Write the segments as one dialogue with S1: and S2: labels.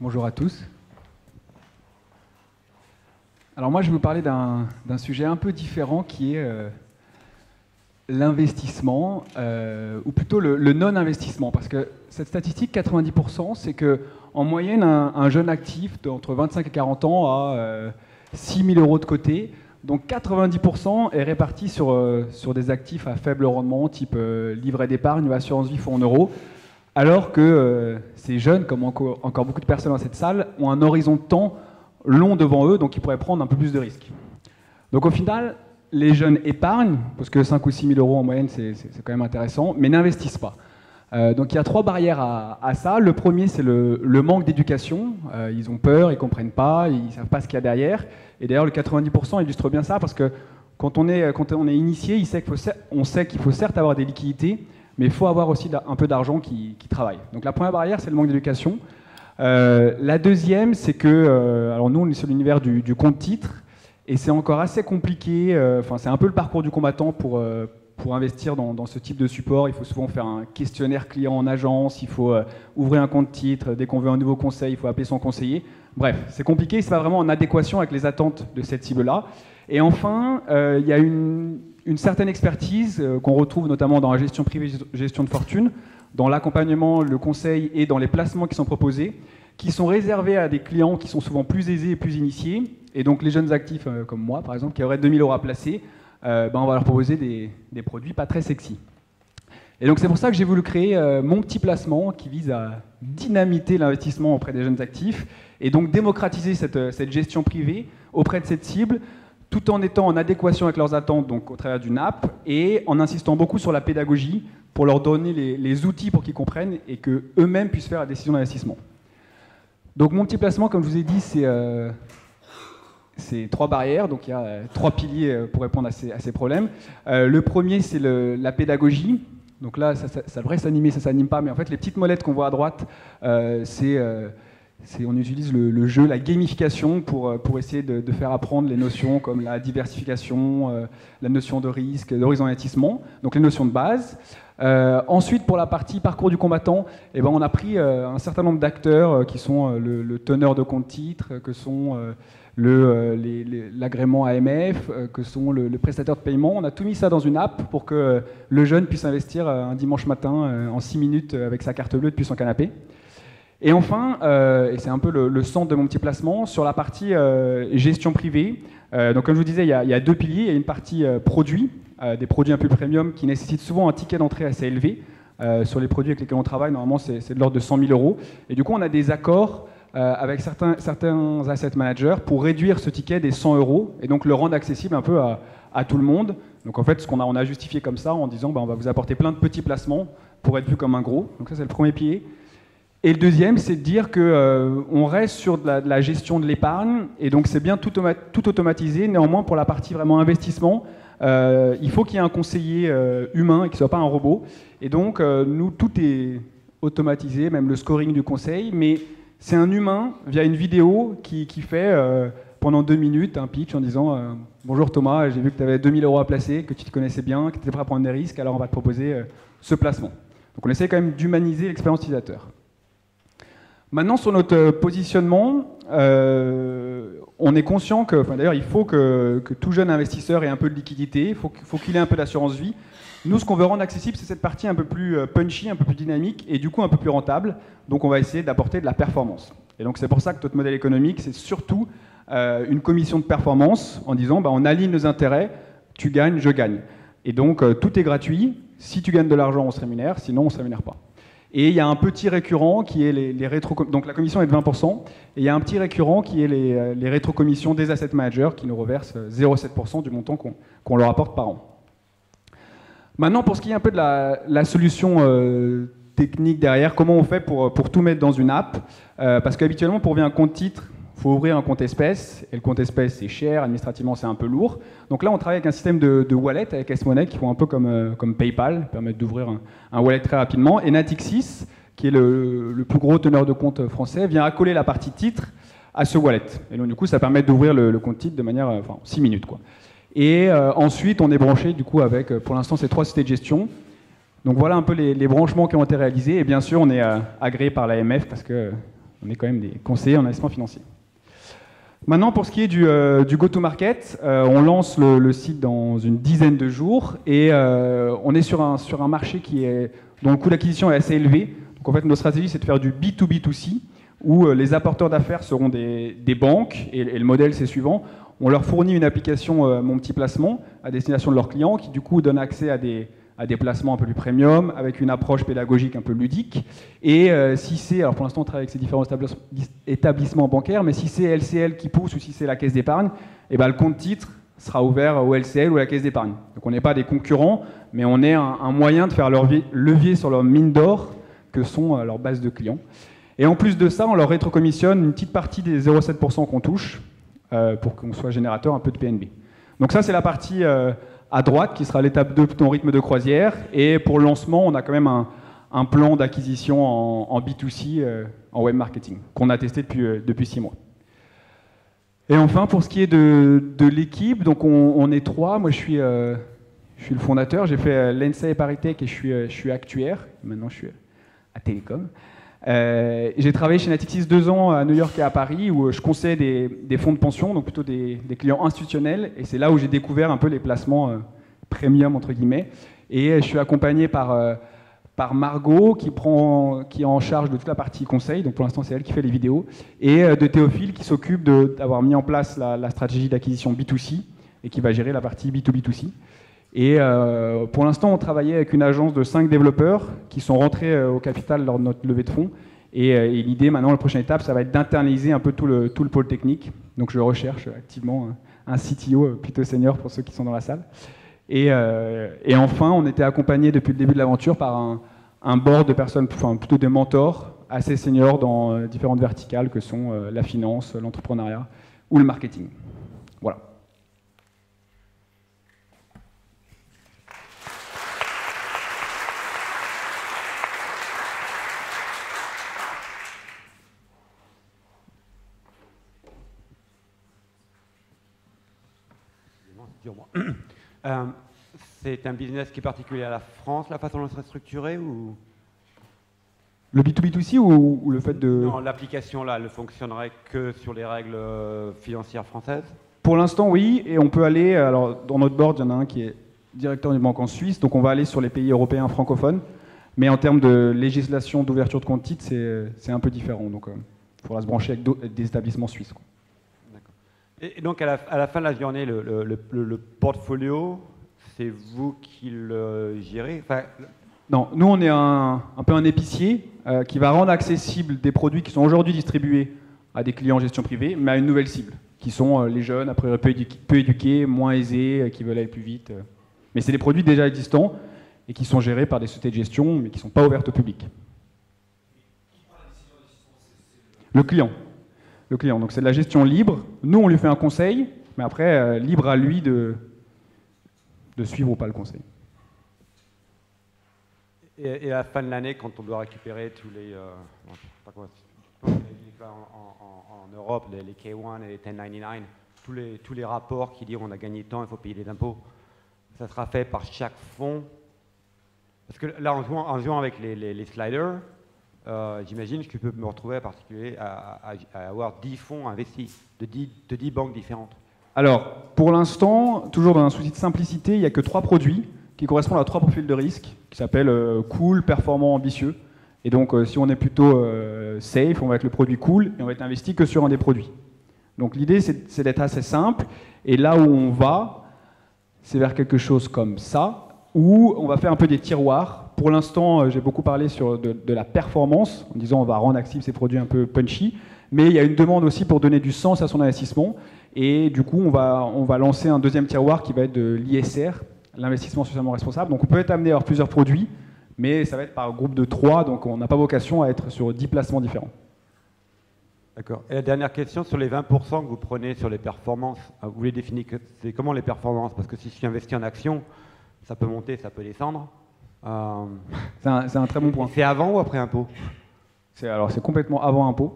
S1: Bonjour à tous. Alors moi, je vais vous parler d'un sujet un peu différent qui est l'investissement, ou plutôt le non-investissement. Parce que cette statistique, 90%, c'est qu'en moyenne, un jeune actif d'entre 25 et 40 ans a 6 000 euros de côté. Donc 90% est réparti sur des actifs à faible rendement, type livret d'épargne ou assurance vie fonds en euros. Alors que ces jeunes, comme encore beaucoup de personnes dans cette salle, ont un horizon de temps long devant eux, donc ils pourraient prendre un peu plus de risques. Donc au final, les jeunes épargnent, parce que 5 ou 6 000 euros en moyenne, c'est quand même intéressant, mais n'investissent pas. Donc il y a 3 barrières à ça. Le premier, c'est le manque d'éducation. Ils ont peur, ils ne comprennent pas, ils ne savent pas ce qu'il y a derrière. Et d'ailleurs, le 90% illustre bien ça, parce que quand on est initié, on sait qu'il faut certes avoir des liquidités, mais il faut avoir aussi un peu d'argent qui travaille. Donc la première barrière, c'est le manque d'éducation. La deuxième, c'est que, alors nous, on est sur l'univers du compte-titre, et c'est encore assez compliqué, c'est un peu le parcours du combattant pour investir dans ce type de support. Il faut souvent faire un questionnaire client en agence, il faut ouvrir un compte-titre, dès qu'on veut un nouveau conseil, il faut appeler son conseiller. Bref, c'est compliqué, c'est pas vraiment en adéquation avec les attentes de cette cible-là. Et enfin, il y a une certaine expertise qu'on retrouve notamment dans la gestion privée, gestion de fortune, dans l'accompagnement, le conseil et dans les placements qui sont proposés, qui sont réservés à des clients qui sont souvent plus aisés et plus initiés. Et donc les jeunes actifs comme moi, par exemple, qui auraient 2 000 euros à placer, on va leur proposer des produits pas très sexy. Et donc c'est pour ça que j'ai voulu créer mon petit placement qui vise à dynamiter l'investissement auprès des jeunes actifs et donc démocratiser cette gestion privée auprès de cette cible, tout en étant en adéquation avec leurs attentes, donc au travers d'une app, et en insistant beaucoup sur la pédagogie pour leur donner les outils pour qu'ils comprennent et qu'eux-mêmes puissent faire la décision d'investissement. Donc mon petit placement, comme je vous ai dit, c'est 3 barrières, donc il y a 3 piliers pour répondre à ces problèmes. Le premier, c'est la pédagogie. Donc là, ça devrait s'animer, ça ne s'anime pas, mais en fait, les petites molettes qu'on voit à droite, on utilise le jeu, la gamification pour essayer de faire apprendre les notions comme la diversification, la notion de risque, d'horizon d'investissement, donc les notions de base. Ensuite, pour la partie parcours du combattant, on a pris un certain nombre d'acteurs qui sont le teneur de compte titre, que sont l'agrément AMF, que sont le prestataire de paiement. On a tout mis ça dans une app pour que le jeune puisse investir un dimanche matin en 6 minutes avec sa carte bleue depuis son canapé. Et enfin, et c'est un peu le centre de mon petit placement, sur la partie gestion privée. Donc comme je vous disais, il y a 2 piliers. Il y a une partie produits, des produits un peu premium qui nécessitent souvent un ticket d'entrée assez élevé. Sur les produits avec lesquels on travaille, normalement, c'est de l'ordre de 100 000 euros. Et du coup, on a des accords avec certains asset managers pour réduire ce ticket des 100 euros et donc le rendre accessible un peu à tout le monde. Donc en fait, on a justifié comme ça en disant on va vous apporter plein de petits placements pour être vu comme un gros. Donc ça, c'est le premier pilier. Et le deuxième, c'est de dire qu'on reste sur de la gestion de l'épargne, et donc c'est bien tout automatisé. Néanmoins, pour la partie vraiment investissement, il faut qu'il y ait un conseiller humain et qu'il ne soit pas un robot. Et donc, nous, tout est automatisé, même le scoring du conseil, mais c'est un humain, via une vidéo, qui fait pendant 2 minutes un pitch en disant bonjour Thomas, j'ai vu que tu avais 2 000 euros à placer, que tu te connaissais bien, que tu étais prêt à prendre des risques, alors on va te proposer ce placement. Donc on essaie quand même d'humaniser l'expérience utilisateur. Maintenant, sur notre positionnement, on est conscient que, d'ailleurs, il faut que tout jeune investisseur ait un peu de liquidité, il faut qu'il ait un peu d'assurance vie. Nous, ce qu'on veut rendre accessible, c'est cette partie un peu plus punchy, un peu plus dynamique et du coup un peu plus rentable. Donc on va essayer d'apporter de la performance. Et donc c'est pour ça que notre modèle économique, c'est surtout une commission de performance en disant on aligne nos intérêts, tu gagnes, je gagne. Et donc tout est gratuit. Si tu gagnes de l'argent, on se rémunère, sinon on ne se rémunère pas. Et il y a un petit récurrent qui est les donc la commission est de 20%, et il y a un petit récurrent qui est les rétrocommissions des asset managers qui nous reversent 0,7% du montant qu'on leur apporte par an. Maintenant, pour ce qui est un peu de la solution technique derrière, comment on fait pour tout mettre dans une app, parce qu'habituellement, pour ouvrir un compte titre, il faut ouvrir un compte espèce, et le compte espèce, c'est cher, administrativement, c'est un peu lourd. Donc là, on travaille avec un système de wallet, avec S-Money, qui font un peu comme PayPal, permettent d'ouvrir un wallet très rapidement. Et Natixis, qui est le plus gros teneur de compte français, vient accoler la partie titre à ce wallet. Et donc, du coup, ça permet d'ouvrir le compte titre de manière, 6 minutes, quoi. Et ensuite, on est branché, du coup, avec, pour l'instant, ces 3 sociétés de gestion. Donc voilà un peu les branchements qui ont été réalisés. Et bien sûr, on est agréé par l'AMF, parce que On est quand même des conseillers en investissement financier. Maintenant, pour ce qui est du go-to-market, on lance le site dans une dizaine de jours et on est sur un marché dont le coût d'acquisition est assez élevé. Donc en fait, notre stratégie, c'est de faire du B2B2C, où les apporteurs d'affaires seront des banques, et le modèle, c'est suivant. On leur fournit une application Mon Petit Placement à destination de leurs clients, qui du coup donne accès à des placements un peu plus premium, avec une approche pédagogique un peu ludique. Et si c'est, alors pour l'instant on travaille avec ces différents établissements bancaires, mais si c'est LCL qui pousse ou si c'est la caisse d'épargne, eh ben, le compte titre sera ouvert au LCL ou à la caisse d'épargne. Donc on n'est pas des concurrents, mais on est un moyen de faire levier sur leur mine d'or, que sont leur base de clients. Et en plus de ça, on leur rétrocommissionne une petite partie des 0,7% qu'on touche pour qu'on soit générateur un peu de PNB. Donc ça, c'est la partie à droite qui sera l'étape 2 de ton rythme de croisière. Et pour le lancement, on a quand même un plan d'acquisition en B2C, en web marketing, qu'on a testé depuis 6 mois. Et enfin, pour ce qui est de l'équipe, donc on est 3. Moi, je suis le fondateur. J'ai fait l'ENSA et Paritech et je suis actuaire. Maintenant, je suis à Télécom. J'ai travaillé chez Natixis 2 ans à New York et à Paris, où je conseille des fonds de pension, donc plutôt des clients institutionnels, et c'est là où j'ai découvert un peu les placements premium, entre guillemets. Et je suis accompagné par Margot, qui est en charge de toute la partie conseil, donc pour l'instant c'est elle qui fait les vidéos, et de Théophile, qui s'occupe d'avoir mis en place la stratégie d'acquisition B2C, et qui va gérer la partie B2B2C. Et pour l'instant, on travaillait avec une agence de 5 développeurs qui sont rentrés au capital lors de notre levée de fonds. Et l'idée, maintenant, la prochaine étape, ça va être d'internaliser un peu tout le pôle technique. Donc je recherche activement un CTO plutôt senior pour ceux qui sont dans la salle. Et enfin, on était accompagné depuis le début de l'aventure par un board de personnes, enfin plutôt des mentors assez seniors dans différentes verticales que sont la finance, l'entrepreneuriat ou le marketing. Voilà.
S2: C'est un business qui est particulier à la France, la façon dont c'est structuré ou...
S1: Le B2B2C ou le fait de...
S2: Non, l'application là, elle ne fonctionnerait que sur les règles financières françaises?
S1: Pour l'instant, oui, et on peut aller, alors dans notre board, il y en a un qui est directeur d'une banque en Suisse, donc on va aller sur les pays européens francophones, mais en termes de législation d'ouverture de compte titre, c'est un peu différent, donc il faudra se brancher avec des établissements suisses, quoi.
S2: Et donc à la fin de la journée, le portfolio, c'est vous qui le gérez? Enfin,
S1: non, nous on est un peu un épicier qui va rendre accessibles des produits qui sont aujourd'hui distribués à des clients en gestion privée, mais à une nouvelle cible, qui sont les jeunes, a priori peu éduqués, moins aisés, qui veulent aller plus vite. Mais c'est des produits déjà existants et qui sont gérés par des sociétés de gestion, mais qui ne sont pas ouvertes au public. Le client. Le client. Donc c'est de la gestion libre. Nous, on lui fait un conseil, mais après, libre à lui de suivre ou pas le conseil.
S2: Et à la fin de l'année, quand on doit récupérer tous les... en Europe, les K1 et les 1099, tous les rapports qui disent on a gagné tant, il faut payer des impôts, ça sera fait par chaque fonds. Parce que là, en jouant avec les sliders, j'imagine que je peux me retrouver à avoir 10 fonds investis de 10 banques différentes. Alors,
S1: pour l'instant, toujours dans un souci de simplicité, il n'y a que 3 produits qui correspondent à 3 profils de risque, qui s'appellent cool, performant, ambitieux. Et donc, si on est plutôt safe, on va avec le produit cool et on va être investi que sur un des produits. Donc l'idée, c'est d'être assez simple. Et là où on va, c'est vers quelque chose comme ça, où on va faire un peu des tiroirs. Pour l'instant, j'ai beaucoup parlé de la performance, en disant on va rendre actifs ces produits un peu punchy. Mais il y a une demande aussi pour donner du sens à son investissement. Et du coup, on va lancer un deuxième tiroir qui va être de l'ISR, l'investissement socialement responsable. Donc on peut être amené à avoir plusieurs produits, mais ça va être par groupe de 3, donc on n'a pas vocation à être sur 10 placements différents.
S2: D'accord. Et la dernière question, sur les 20% que vous prenez sur les performances, vous les définissez, c'est comment les performances? Parce que si je suis investi en actions, ça peut monter, ça peut descendre.
S1: C'est un très bon point.
S2: C'est avant ou après impôt?
S1: C'est complètement avant impôt.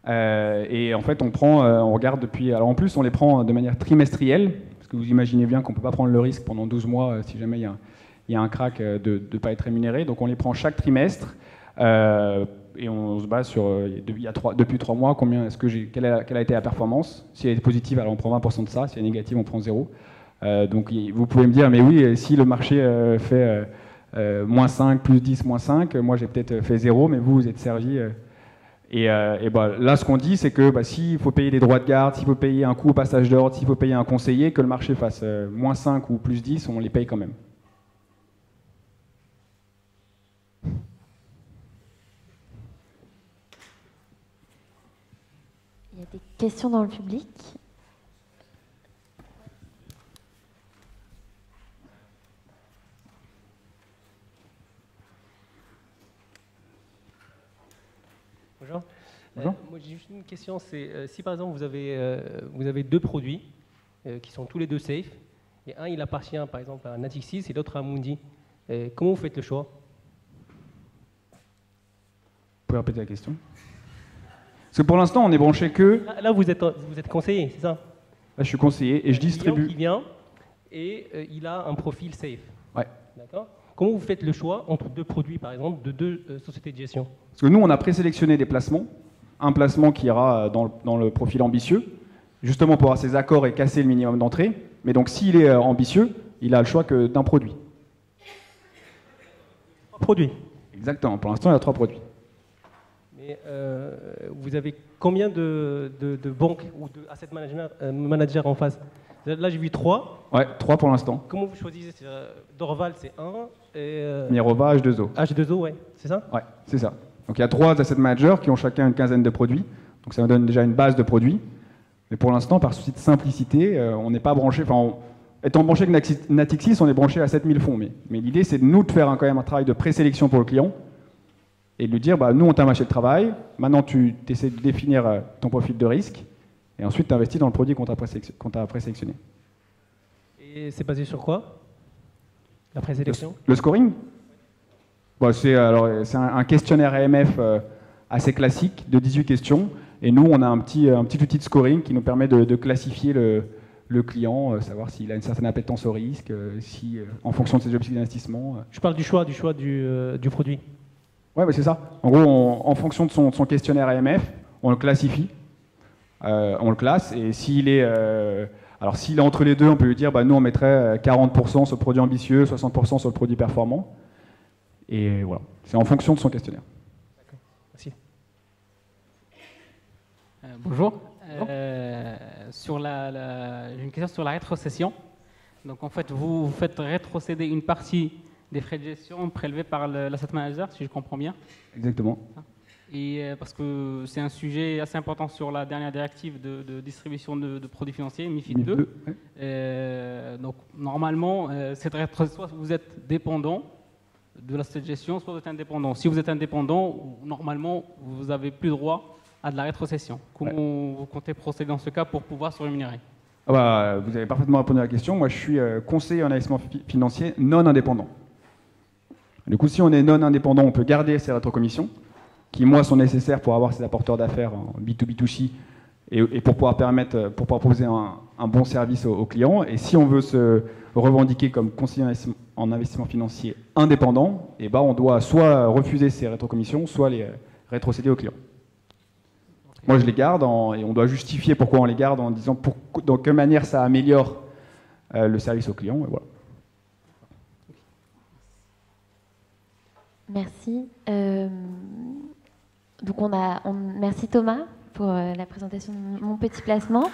S1: Et en fait, on regarde depuis... Alors en plus, on les prend de manière trimestrielle, parce que vous imaginez bien qu'on ne peut pas prendre le risque pendant 12 mois si jamais il y a un crack de ne pas être rémunéré. Donc on les prend chaque trimestre et on se base sur, depuis 3 mois, quelle a été la performance. Si elle est positive, alors on prend 20% de ça. Si elle est négative, on prend 0. Donc vous pouvez me dire, mais oui, si le marché fait moins 5, plus 10, moins 5, moi j'ai peut-être fait 0, mais vous êtes servi. Là, ce qu'on dit, c'est que s'il faut payer des droits de garde, s'il faut payer un coût au passage d'ordre, s'il faut payer un conseiller, que le marché fasse moins 5 ou plus 10, on les paye quand même.
S3: Il y a des questions dans le public.
S4: Bonjour.
S1: Bonjour.
S4: Moi j'ai juste une question, c'est si par exemple vous avez 2 produits qui sont tous les 2 safe, et un il appartient par exemple à Natixis et l'autre à Amundi, comment vous faites le choix?
S1: Vous pouvez répéter la question? Parce que pour l'instant, on est branché que...
S4: Là vous êtes conseiller, c'est ça?
S1: Là, je suis conseiller et je distribue...
S4: Qui vient et il a un profil safe.
S1: Ouais.
S4: D'accord. Comment vous faites le choix entre 2 produits, par exemple, de 2 sociétés de gestion?
S1: Parce que nous, on a présélectionné des placements. Un placement qui ira dans le profil ambitieux, justement pour avoir ses accords et casser le minimum d'entrée. Mais donc, s'il est ambitieux, il a le choix que d'un produit.
S4: 3 produits.
S1: Exactement. Pour l'instant, il y a 3 produits.
S4: Mais vous avez combien de banques ou de asset managers en face? Là, j'ai vu 3.
S1: Ouais, 3 pour l'instant.
S4: Comment vous choisissez? Dorval, c'est 1. Et
S1: Mirova, H2O.
S4: H2O, ouais, c'est ça?
S1: Ouais, c'est ça. Donc il y a 3 asset managers qui ont chacun une quinzaine de produits. Donc ça me donne déjà une base de produits. Mais pour l'instant, par souci de simplicité, on n'est pas branché. Étant branché avec Natixis, on est branché à 7000 fonds. Mais l'idée, c'est de nous de faire quand même un travail de présélection pour le client et de lui dire, nous, on t'a mâché le travail. Maintenant, tu essaies de définir ton profil de risque. Et ensuite, tu investis dans le produit qu'on t'a présélectionné.
S4: Et c'est basé sur quoi? La présélection?
S1: Le scoring? C'est un questionnaire AMF assez classique de 18 questions. Et nous, on a un petit outil de scoring qui nous permet de classifier le client, savoir s'il a une certaine appétence au risque, en fonction de ses objectifs d'investissement.
S4: Je parle du choix du produit.
S1: Ouais, c'est ça. En gros, en fonction de son questionnaire AMF, on le classifie. On le classe et s'il est entre les deux, on peut lui dire nous on mettrait 40% sur le produit ambitieux, 60% sur le produit performant. Et voilà, c'est en fonction de son questionnaire.
S4: D'accord, merci.
S5: Bonjour. J'ai une question sur la rétrocession. Donc en fait, vous faites rétrocéder une partie des frais de gestion prélevés par l'asset manager, si je comprends bien.
S1: Exactement.
S5: Et parce que c'est un sujet assez important sur la dernière directive de distribution de produits financiers, MiFID 2. Ouais. Donc normalement, soit vous êtes dépendant de la société de gestion, soit vous êtes indépendant. Si vous êtes indépendant, normalement, vous n'avez plus droit à de la rétrocession. Comment vous comptez procéder dans ce cas pour pouvoir se rémunérer?
S1: Vous avez parfaitement répondu à la question. Moi, je suis conseiller en investissement financier non indépendant. Du coup, si on est non indépendant, on peut garder ses rétrocommissions, qui, moi, sont nécessaires pour avoir ces apporteurs d'affaires en B2B2C et pour pouvoir proposer un bon service aux clients. Et si on veut se revendiquer comme conseiller en investissement financier indépendant, on doit soit refuser ces rétrocommissions, soit les rétrocéder aux clients. Okay. Moi, je les garde et on doit justifier pourquoi on les garde en disant de quelle manière ça améliore le service aux clients. Et voilà.
S3: Merci. Donc merci Thomas pour la présentation de mon petit placement.